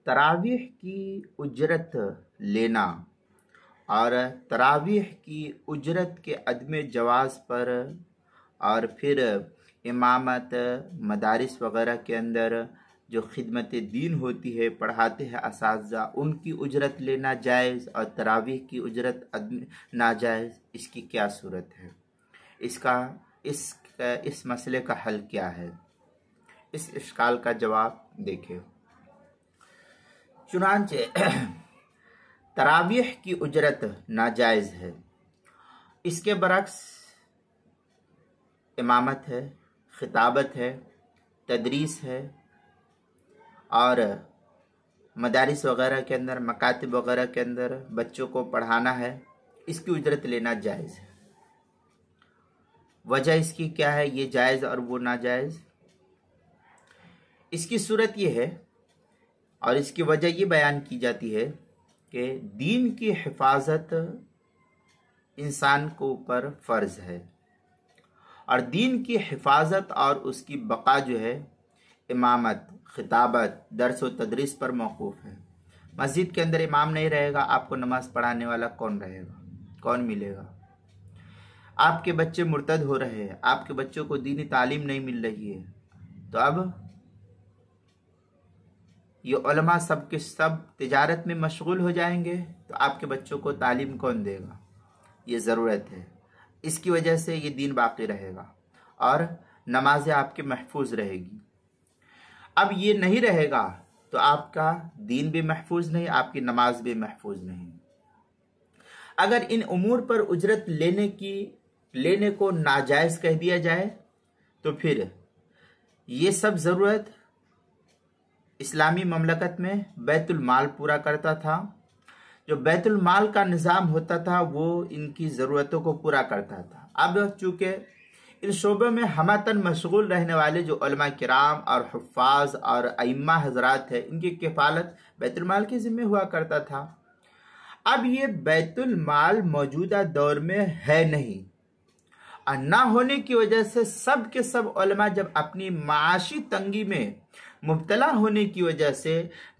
तरावीह की उजरत लेना और तरावीह की उजरत के अदम जवाज़ पर और फिर इमामत मदारिस वग़ैरह के अंदर जो खिदमत दीन होती है, पढ़ाते हैं असातिज़ा, उनकी उजरत लेना जायज़ और तरावीह की उजरत नाजायज़, इसकी क्या सूरत है? इस मसले का हल क्या है? इस इश्काल का जवाब देखें। चुनांचे तरावीह की उजरत नाजायज़ है, इसके बरक्स इमामत है, खिताबत है, तदरीस है और मदारिस वग़ैरह के अंदर, मकातिब वग़ैरह के अंदर बच्चों को पढ़ाना है, इसकी उजरत लेना जायज़ है। वजह इसकी क्या है, ये जायज़ और वो नाजायज़? इसकी सूरत ये है और इसकी वजह ये बयान की जाती है कि दीन की हिफाजत इंसान को ऊपर फ़र्ज़ है और दीन की हिफाजत और उसकी बका जो है इमामत, खिताबत, दर्स व तदरीस पर मौकूफ़ है। मस्जिद के अंदर इमाम नहीं रहेगा, आपको नमाज पढ़ाने वाला कौन रहेगा, कौन मिलेगा? आपके बच्चे मुर्तद हो रहे हैं, आपके बच्चों को दीनी तालीम नहीं मिल रही है, तो अब ये उलमा सब के सब तिजारत में मशगूल हो जाएंगे, तो आपके बच्चों को तालीम कौन देगा? ये ज़रूरत है। इसकी वजह से ये दीन बाकी रहेगा और नमाज़ें आपके महफूज रहेगी। अब ये नहीं रहेगा तो आपका दीन भी महफूज नहीं, आपकी नमाज भी महफूज नहीं। अगर इन उमूर पर उजरत लेने को नाजायज़ कह दिया जाए तो फिर ये सब ज़रूरत इस्लामी ममलकत में बैतुल माल पूरा करता था। जो बैतुल माल का निज़ाम होता था वो इनकी ज़रूरतों को पूरा करता था। अब चूँकि इन शोबों में हमतन मशगूल रहने वाले जो उलमा किराम और हुफ़ाज़ और अइम्मा हज़रात है, इनकी किफ़ालत बैतुल माल के ज़िम्मे हुआ करता था। अब ये बैतुल माल मौजूदा दौर में है नहीं और ना होने की वजह से सब के सब उलमा जब अपनी माशी तंगी में मुब्तला होने की वजह से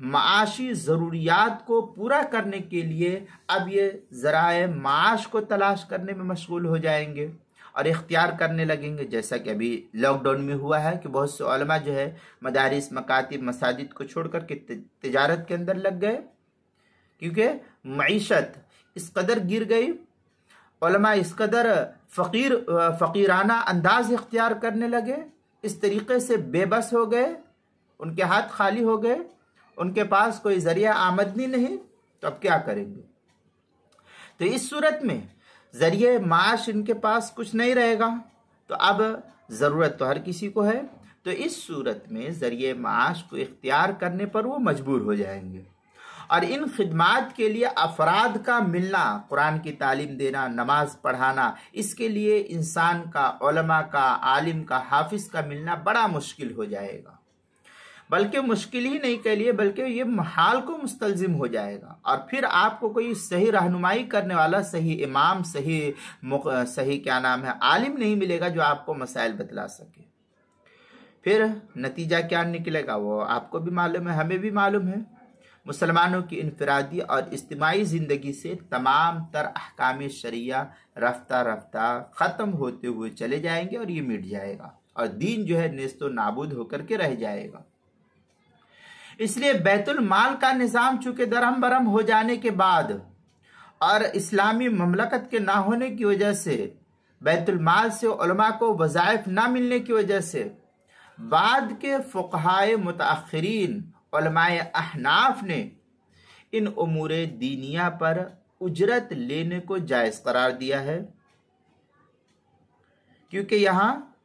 माशी ज़रूरियात को पूरा करने के लिए अब ये ज़राए माश को तलाश करने में मशगूल हो जाएंगे और इख्तियार करने लगेंगे। जैसा कि अभी लॉकडाउन में हुआ है कि बहुत से उलमा जो है मदारिस, मकातिब, मसाजिद को छोड़ कर के तिजारत के अंदर लग गए, क्योंकि मईशत इस कदर गिर गई, उलमा इस कदर फ़कीराना अंदाज इख्तियार करने लगे, इस तरीक़े से बेबस हो गए, उनके हाथ खाली हो गए, उनके पास कोई ज़रिया आमदनी नहीं, तो अब क्या करेंगे? तो इस सूरत में ज़रिए माश इनके पास कुछ नहीं रहेगा, तो अब ज़रूरत तो हर किसी को है, तो इस सूरत में ज़रिए माश को इख्तियार करने पर वो मजबूर हो जाएंगे और इन खिदमात के लिए अफराद का मिलना, कुरान की तालीम देना, नमाज पढ़ाना, इसके लिए इंसान का, उलमा का, आलिम का, हाफिज का मिलना बड़ा मुश्किल हो जाएगा। बल्कि मुश्किल ही नहीं कह लिए, बल्कि ये महाल को मुस्तलजिम हो जाएगा और फिर आपको कोई सही रहनुमाई करने वाला, सही इमाम, सही क्या नाम है, आलिम नहीं मिलेगा जो आपको मसाइल बतला सके। फिर नतीजा क्या निकलेगा वो आपको भी मालूम है, हमें भी मालूम है। मुसलमानों की इनफरादी और इज्तिमाई ज़िंदगी से तमाम तर अहकाम शरिया रफ्ता रफ्ता ख़त्म होते हुए चले जाएंगे और ये मिट जाएगा और दीन जो है नेस्तो नाबूद होकर के रह जाएगा। इसलिए बैतुल माल का निज़ाम चूँकि दरहम बरहम हो जाने के बाद और इस्लामी ममलकत के ना होने की वजह से, बैतुल माल से उलमा को वज़ाइफ ना मिलने की वजह से, बाद के फ़ुक़हाए मुतअख़िरीन उलमाए अहनाफ ने इन उमूरे दीनिया पर उजरत लेने को जायज़ करार दिया है, क्योंकि यहाँ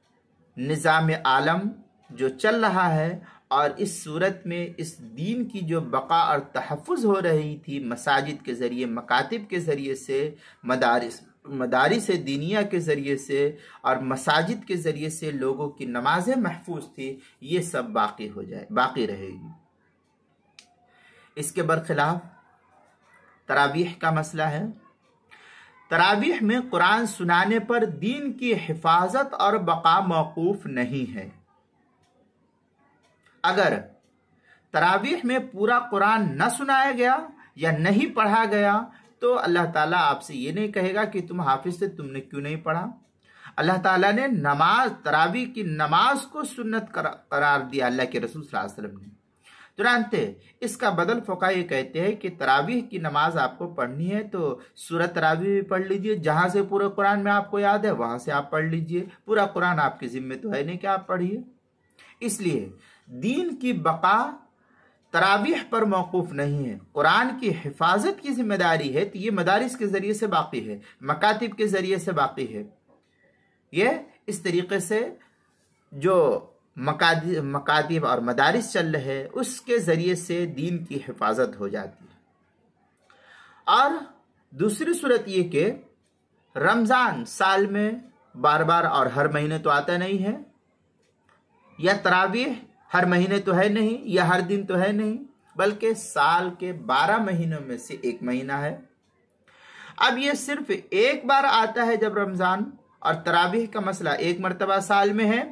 निज़ाम आलम जो चल रहा है और इस सूरत में इस दीन की जो बका और तहफ़्फ़ुज़ हो रही थी मसाजिद के ज़रिए, मकातिब के ज़रिए से, मदारिस दीनिया के ज़रिए से और मसाजिद के ज़रिए से लोगों की नमाज़ें महफूज थी, ये सब बाकी रहेगी। इसके बरखिलाफ तरावीह का मसला है। तरावीह में कुरान सुनाने पर दीन की हिफाजत और बका मौकूफ़ नहीं है। अगर तरावीह में पूरा कुरान न सुनाया गया या नहीं पढ़ा गया तो अल्लाह ताला आपसे ये नहीं कहेगा कि तुम हाफिज थे, तुमने क्यों नहीं पढ़ा। अल्लाह ताला ने नमाज, तरावीह की नमाज को सुन्नत करार दिया अल्लाह के रसूल सल्लल्लाहु अलैहि वसल्लम ने। तुरंत इसका बदल फ़ुक़हा ये कहते हैं कि तरावीह की नमाज आपको पढ़नी है तो सूरत तरावीह भी पढ़ लीजिए, जहाँ से पूरा कुरान में आपको याद है वहाँ से आप पढ़ लीजिए। पूरा कुरान आपके ज़िम्मे तो है नहीं कि आप पढ़िए। इसलिए दीन की बका तरावीह पर मौकूफ़ नहीं है। कुरान की हिफाजत की जिम्मेदारी है तो ये मदारिस के ज़रिए से बाकी है, मकातिब के ज़रिए से बाकी है। ये इस तरीके से जो मकातिब और मदारिस चल रहे हैं उसके ज़रिए से दीन की हिफाजत हो जाती है। और दूसरी सूरत ये कि रमज़ान साल में बार बार और हर महीने तो आता नहीं है, या तरावीह हर महीने तो है नहीं, या हर दिन तो है नहीं, बल्कि साल के 12 महीनों में से एक महीना है। अब ये सिर्फ एक बार आता है जब रमज़ान, और तरावीह का मसला एक मरतबा साल में है,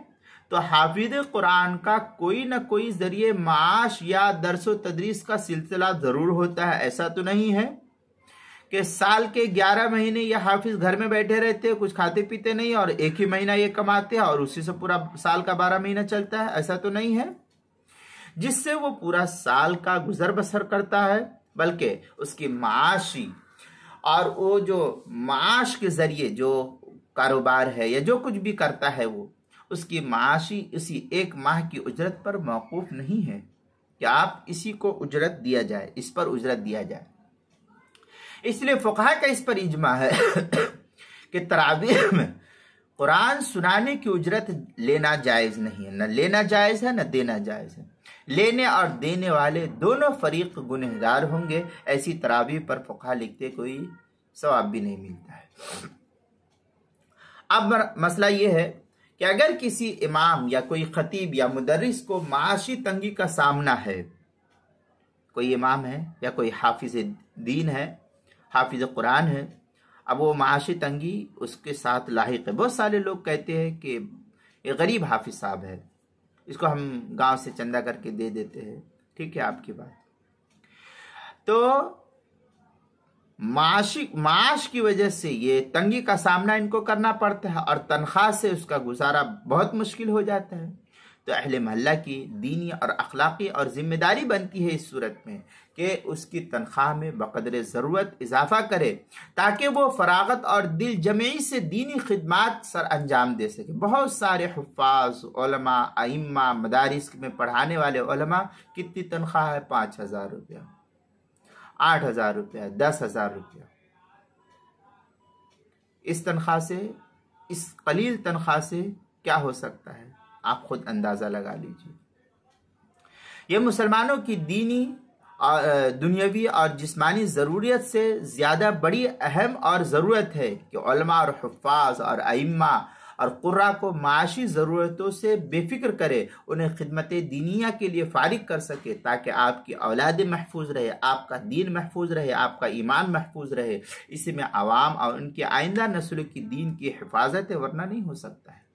तो हाफिज कुरान का कोई ना कोई जरिए माश या दरसो तदरीस का सिलसिला ज़रूर होता है। ऐसा तो नहीं है कि साल के 11 महीने ये हाफिज घर में बैठे रहते हैं, कुछ खाते पीते नहीं, और एक ही महीना ये कमाते हैं और उसी से पूरा साल का 12 महीना चलता है। ऐसा तो नहीं है जिससे वो पूरा साल का गुजर बसर करता है, बल्कि उसकी माशी और वो जो माश के जरिए जो कारोबार है या जो कुछ भी करता है वो उसकी माशी इसी एक माह की उजरत पर मौकूफ नहीं है कि आप इसी को उजरत दिया जाए, इस पर उजरत दिया जाए। इसलिए फ़ुक़हा का इस पर इजमा है कि तरावीह में कुरान सुनाने की उजरत लेना जायज़ नहीं है, न लेना जायज़ है न देना जायज़ है। लेने और देने वाले दोनों फरीक गुनहगार होंगे। ऐसी तरावीह पर फ़ुक़हा लिखते कोई सवाब भी नहीं मिलता है। अब मसला ये है कि अगर किसी इमाम या कोई खतीब या मुदर्रिस को माशी तंगी का सामना है, कोई इमाम है या कोई हाफिज दीन है, हाफिज कुरान है, अब वो माशी तंगी उसके साथ लाहिक है। बहुत सारे लोग कहते हैं कि ये गरीब हाफिज साहब है, इसको हम गांव से चंदा करके दे देते हैं। ठीक है आपकी बात। तो माश की वजह से ये तंगी का सामना इनको करना पड़ता है और तनख्वाह से उसका गुजारा बहुत मुश्किल हो जाता है। तो अहले महल्ला की दीनी और अखलाकी और जिम्मेदारी बनती है इस सूरत में कि उसकी तनख्वाह में बक़दर ज़रूरत इजाफा करे ताकि वो फरागत और दिल जमई से दीनी खिदमात सर अंजाम दे सके। बहुत सारे हुफ़्फ़ाज़, उलमा, अइम्मा, मदारिस में पढ़ाने वाले उलमा कितनी तनख्वाह है? 5,000 रुपया, 8,000 रुपया, 10,000 रुपया। इस तनख्वाह से, इस कलील तनख्वाह से क्या हो सकता है आप खुद अंदाज़ा लगा लीजिए। ये मुसलमानों की दीनी दुनियावी और जिस्मानी ज़रूरियत से ज़्यादा बड़ी अहम और ज़रूरत है कि उलमा और हुफ़्फ़ाज़ और अइम्मा और कुर्रा को माशी ज़रूरतों से बेफिक्र करे, उन्हें खिदमत दीनिया के लिए फारिग कर सके ताकि आपकी औलाद महफूज रहे, आपका दीन महफूज रहे, आपका ईमान महफूज रहे। इसी में आवाम और उनकी आइंदा नस्ल की दीन की हिफाजत है, वरना नहीं हो सकता है।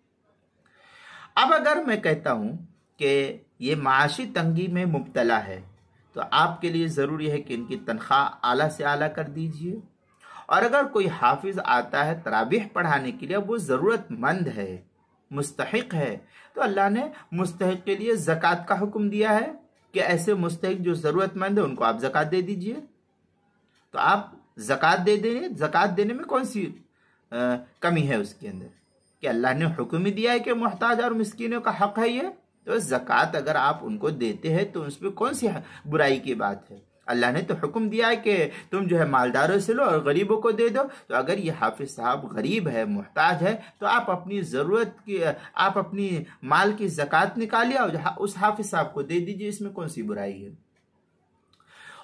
अब अगर मैं कहता हूँ कि ये माशी तंगी में मुब्तला है तो आपके लिए ज़रूरी है कि इनकी तनख्वाह आला से आला कर दीजिए। और अगर कोई हाफिज आता है तरावीह पढ़ाने के लिए, वो ज़रूरतमंद है, मुस्तहिक है, तो अल्लाह ने मुस्तहिक के लिए ज़कात का हुक्म दिया है कि ऐसे मुस्तहिक जो ज़रूरतमंद है उनको आप ज़कात दे दीजिए। तो आप ज़कात दे देंगे, ज़कात देने में कौन सी कमी है उसके अंदर कि अल्लाह ने हुक्म ही दिया है कि मुहताज और मिस्कीनों का हक़ है ये। तो ज़कात अगर आप उनको देते हैं तो उसमें कौन सी बुराई की बात है? अल्लाह ने तो हुक्म दिया है कि तुम जो है मालदारों से लो और गरीबों को दे दो। तो अगर ये हाफिज साहब गरीब है, मुहताज है, तो आप अपनी ज़रूरत की, आप अपनी माल की ज़कात निकालिए और उस हाफिज साहब को दे दीजिए। इसमें कौन सी बुराई है?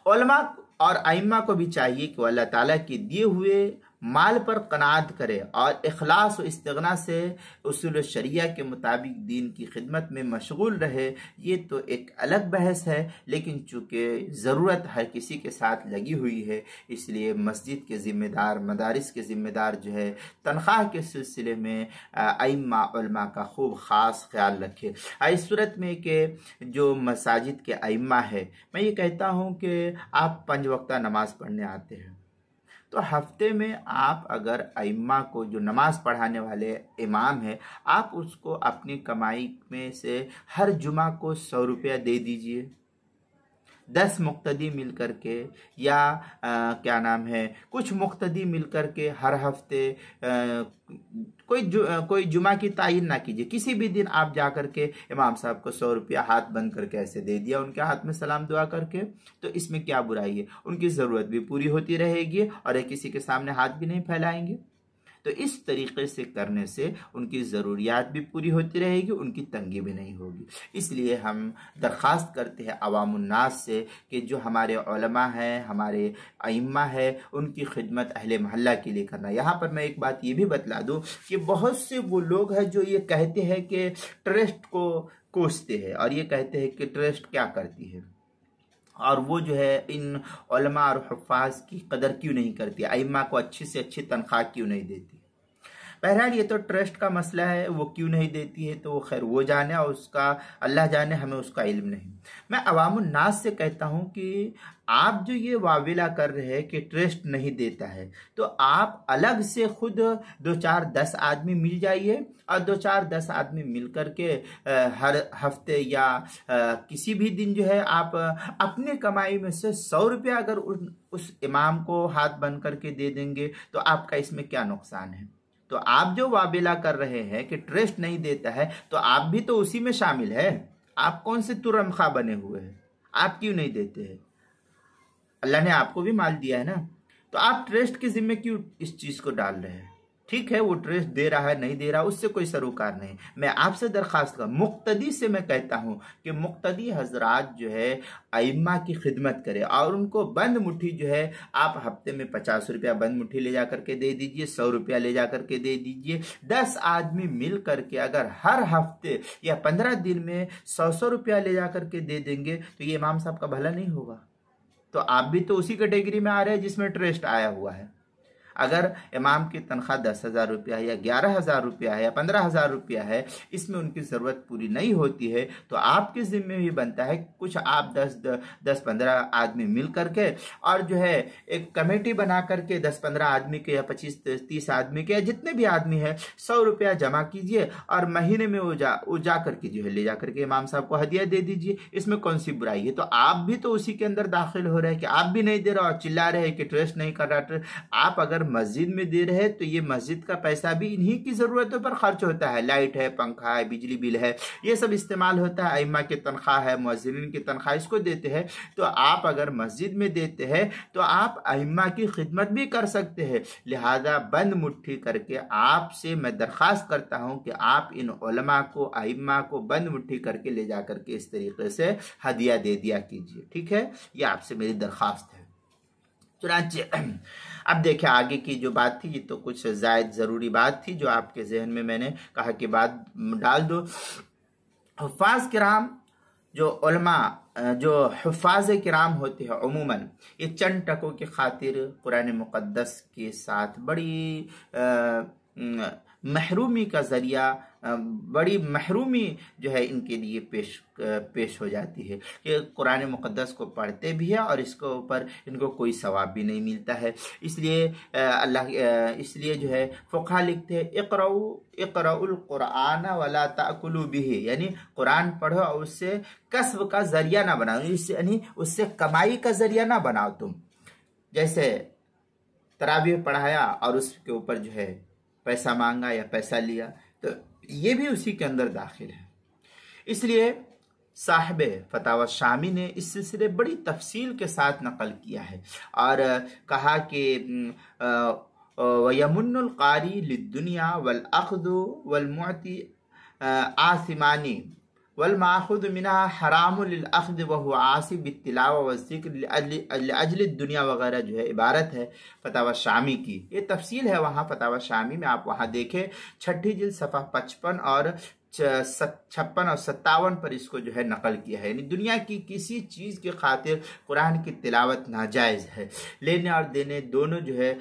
उलमा और अइम्मा को भी चाहिए कि अल्लाह ताला के दिए हुए माल पर कनात करे और इखलास व इस्तिगना से उसूल शरिया के मुताबिक दीन की खिदमत में मशगूल रहे, ये तो एक अलग बहस है। लेकिन चूँकि ज़रूरत हर किसी के साथ लगी हुई है, इसलिए मस्जिद के ज़िम्मेदार, मदारिस के ज़िम्मेदार जो है तनख्वाह के सिलसिले में अइम्मा उलमा का खूब ख़ास ख्याल रखे। इस सूरत में कि जो मसाजिद के अइम्मा है, मैं ये कहता हूँ कि आप 5 वक्ता नमाज़ पढ़ने आते हैं, तो हफ्ते में आप अगर अइम्मा को, जो नमाज पढ़ाने वाले इमाम है, आप उसको अपनी कमाई में से हर जुमा को 100 रुपया दे दीजिए। 10 मुक्तदी मिल कर के, या क्या नाम है, कुछ मुक्तदी मिल कर के हर हफ्ते कोई जुमा की तायीन ना कीजिए, किसी भी दिन आप जा कर के इमाम साहब को 100 रुपया हाथ बंद करके ऐसे दे दिया, उनके हाथ में सलाम दुआ करके, तो इसमें क्या बुराई है? उनकी ज़रूरत भी पूरी होती रहेगी और एक किसी के सामने हाथ भी नहीं फैलाएंगे। तो इस तरीके से करने से उनकी ज़रूरियात भी पूरी होती रहेगी, उनकी तंगी भी नहीं होगी। इसलिए हम दरख्वास्त करते हैं अवामुन्नास से कि जो हमारे उलमा हैं, हमारे अइम्मा है, उनकी खिदमत अहले महल्ला के लिए करना। यहाँ पर मैं एक बात ये भी बतला दूँ कि बहुत से वो लोग हैं जो ये कहते हैं कि ट्रस्ट को कोसते हैं और ये कहते हैं कि ट्रस्ट क्या करती है, और वो जो है इन उलमा और हुफ़ाज़ की कदर क्यों नहीं करती, अइम्मा को अच्छी से अच्छी तनख्वाह क्यों नहीं देती। बहरहाल ये तो ट्रस्ट का मसला है, वो क्यों नहीं देती है तो वो खैर वो जाने और उसका अल्लाह जाने, हमें उसका इल्म नहीं। मैं अवामुन्नास से कहता हूँ कि आप जो ये वाविला कर रहे हैं कि ट्रस्ट नहीं देता है, तो आप अलग से खुद 2-4-10 आदमी मिल जाइए और 2-4-10 आदमी मिल करके हर हफ्ते या किसी भी दिन जो है आप अपने कमाई में से 100 रुपया अगर उस इमाम को हाथ बन करके दे देंगे तो आपका इसमें क्या नुकसान है। तो आप जो वाबिला कर रहे हैं कि ट्रस्ट नहीं देता है, तो आप भी तो उसी में शामिल है। आप कौन से तुरमखा बने हुए हैं? आप क्यों नहीं देते हैं? अल्लाह ने आपको भी माल दिया है ना, तो आप ट्रस्ट के जिम्मे क्यों इस चीज को डाल रहे हैं? ठीक है, वो ट्रस्ट दे रहा है नहीं दे रहा, उससे कोई सरोकार नहीं। मैं आपसे दरख्वास्त कर, मुक्तदी से मैं कहता हूं कि मुक्तदी हजरात जो है अइम्मा की खिदमत करे और उनको बंद मुट्ठी जो है आप हफ्ते में 50 रुपया बंद मुट्ठी ले जा करके दे दीजिए, 100 रुपया ले जा करके दे दीजिए। 10 आदमी मिल करके अगर हर हफ्ते या 15 दिन में 100 रुपया ले जा करके दे देंगे तो ये इमाम साहब का भला नहीं होगा। तो आप भी तो उसी कैटेगरी में आ रहे हैं जिसमें ट्रस्ट आया हुआ है। अगर इमाम की तनख्वाह 10,000 रुपया है या 11,000 रुपया है या 15,000 रुपया है, इसमें उनकी ज़रूरत पूरी नहीं होती है, तो आपके ज़िम्मे भी बनता है कुछ आप 10-15 आदमी मिल करके और जो है एक कमेटी बना करके 10-15 आदमी के या 25-30 आदमी के या जितने भी आदमी है 100 रुपया जमा कीजिए और महीने में वो जा करके जो है ले जा करके इमाम साहब को हदिया दे दीजिए। इसमें कौन सी बुराई है? तो आप भी तो उसी के अंदर दाखिल हो रहे हैं कि आप भी नहीं दे रहे और चिल्ला रहे हैं कि ट्रस्ट नहीं कर रहा। आप अगर मस्जिद में दे रहे तो ये मस्जिद का पैसा भी इन्हीं की जरूरतों पर खर्च होता है। लाइट है, पंखा है, बिजली बिल है, ये सब इस्तेमाल होता है। अइम्मा की तनख्वाह है, मुअज्जिनीन की तनख्वाह, इसको देते हैं। तो आप अगर मस्जिद में देते हैं तो आप अइम्मा की खिदमत भी कर सकते हैं। लिहाजा बंद मुट्ठी करके आपसे मैं दरख्वास्त करता हूं कि आप इन उलमा को, अइम्मा को बंद मुट्ठी करके ले जा करके इस तरीके से हदिया दे दिया कीजिए। ठीक है, ये आपसे मेरी दरख्वास्त है। चुनांचे अब देखिए आगे की जो बात थी, ये तो कुछ जायद ज़रूरी बात थी जो आपके जहन में मैंने कहा कि बात डाल दो। हुफ़ाज़ किराम, जो उलमा, जो हुफ़ाज़ किराम होते हैं अमूमन, ये चंद टकों की खातिर कुरान मुक़द्दस के साथ बड़ी महरूमी का ज़रिया, बड़ी महरूमी जो है इनके लिए पेश हो जाती है कि कुरान मुक़द्दस को पढ़ते भी है और इसके ऊपर इनको कोई सवाब भी नहीं मिलता है। इसलिए इसलिए जो है फ़ुक़हा लिखते हैं इक़राउल कुरान वला ताकुलू बिही, यानी कुरान पढ़ो और उससे कसब का ज़रिया ना बनाओ, यानी उससे कमाई का ज़रिया ना बनाओ। तुम जैसे तरावीह पढ़ाया और उसके ऊपर जो है पैसा मांगा या पैसा लिया, तो ये भी उसी के अंदर दाखिल है। इसलिए साहिब फतावा शामी ने इस सिलसिले बड़ी तफसील के साथ नकल किया है और कहा कि वयमुन्नुल कारी लिद्दुनिया वल अख्दु वल मुअती आसिमानी वल माखुद मिना हराम लिल अख्द व हुवा आसिब बित्तिलावा व ज़िक्र अजल दुनिया वगैरह जो है इबारत है फतावा शामी की। ये तफसील है वहाँ फतावा शामी में, आप वहाँ देखें, छठी जिल्द सफ़ा 55 और 56 और 57 पर इसको जो है नकल किया है। यानी दुनिया की किसी चीज़ की खातिर कुरान की तिलावत नाजायज़ है। लेने और देने दोनों जो है,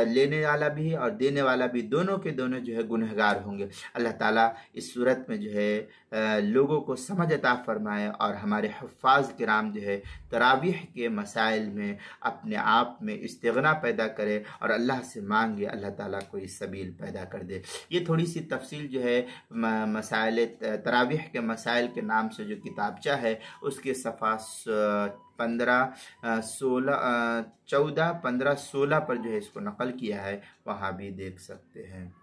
लेने वाला भी और देने वाला भी दोनों के दोनों जो है गुनहगार होंगे। अल्लाह ताला इस सूरत में जो है लोगों को समझ अता फरमाए और हमारे हुफ़्फ़ाज़ किराम जो है तरावीह के मसाइल में अपने आप में इस्तिग़ना पैदा करे और अल्लाह से मांगे अल्लाह ताला कोई सबील पैदा कर दे। ये थोड़ी सी तफसील जो है मसाइल तरावीह के मसाइल के नाम से जो किताबचा है उसके सफ़ा 15, 16, 14, 15, 16 पर जो है इसको नकल किया है, वहाँ भी देख सकते हैं।